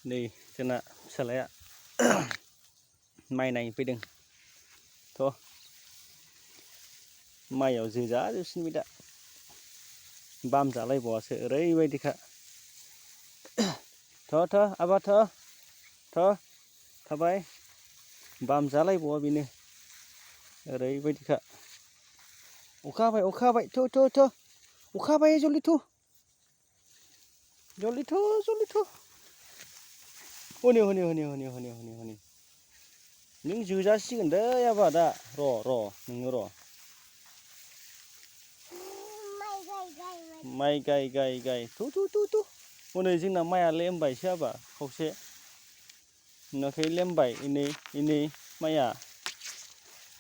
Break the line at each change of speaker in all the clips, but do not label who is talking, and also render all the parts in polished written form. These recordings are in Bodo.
नै जोंना फिसालाया माइ नायफैदों थ' माइयाव जोजाजोबसिनबाय दा बाम जालायबावासो ओरैबायदिखा थ' आबा थ' थाबाय बाम जालायबावा बेनो ओरैबायदिखा अखा हाबाय थ' अखा हाबाय जल्दि थ' हनै नों जोजासिगोन दै आबा दा र' नोङो र' माइ गाय थ' हनै जोंना माइआ लेमबायसो आबा खावसे नुवाखै लेमबाय इनै माइआ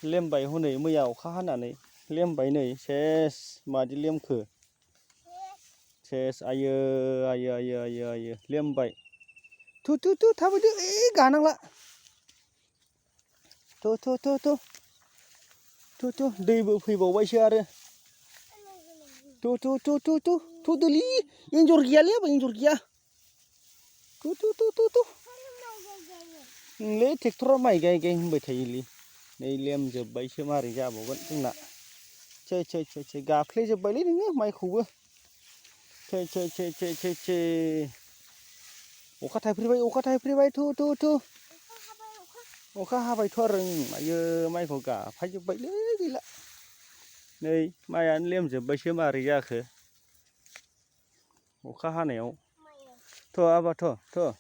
लेमबाय हनै मैया अखा हानानै लेमबाय नै सेस मादि लेमखो सेस आयो लेमबाय थ' थाबैदो गानांला थ' दैबो फैबावबायसो आरो थ' दोलि एन्जर गैयालै आबा एन्जर गैया थ' नोंलै ट्रेक्टरा माइ गाय होनबाय थायोलै नै लेमजोब्बायसो मारै जाबावगोन जोंना छै गाफ्लेजोब्बायलै नोङो माइखौबो छै अखा थाइफ्रिबाय थ' अखा हाबायथ' आरो आयो माइखौ गाफायजोब्बायलै गैला नै माइआनो लेमजोब्बायसो मारै जाखो अखा हानायाव थ' आबा थ'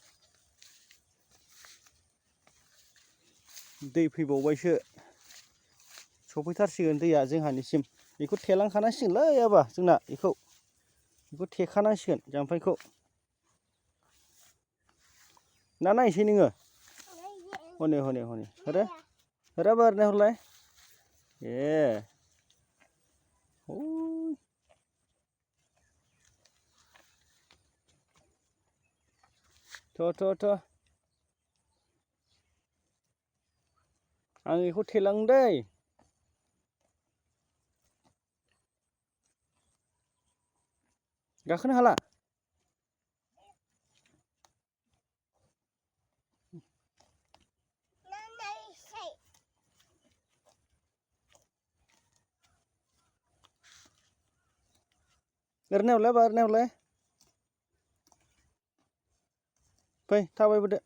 दै फैबावबायसो सफैथारसिगोन दैया जोंहानिसिम बेखौ थेलांखानांसिगोनलै आबा जोंना बेखौ थेखानांसिगोन जाम्फैखौ ना नायसै नोङो हनै हरै आबा ओरै नायहरलाय थ' आं बेखौ थेलाङो दै गाखोनो हाला ओरै नायहरलाय आबा ओरै नायहरलाय फै थाबायबोदो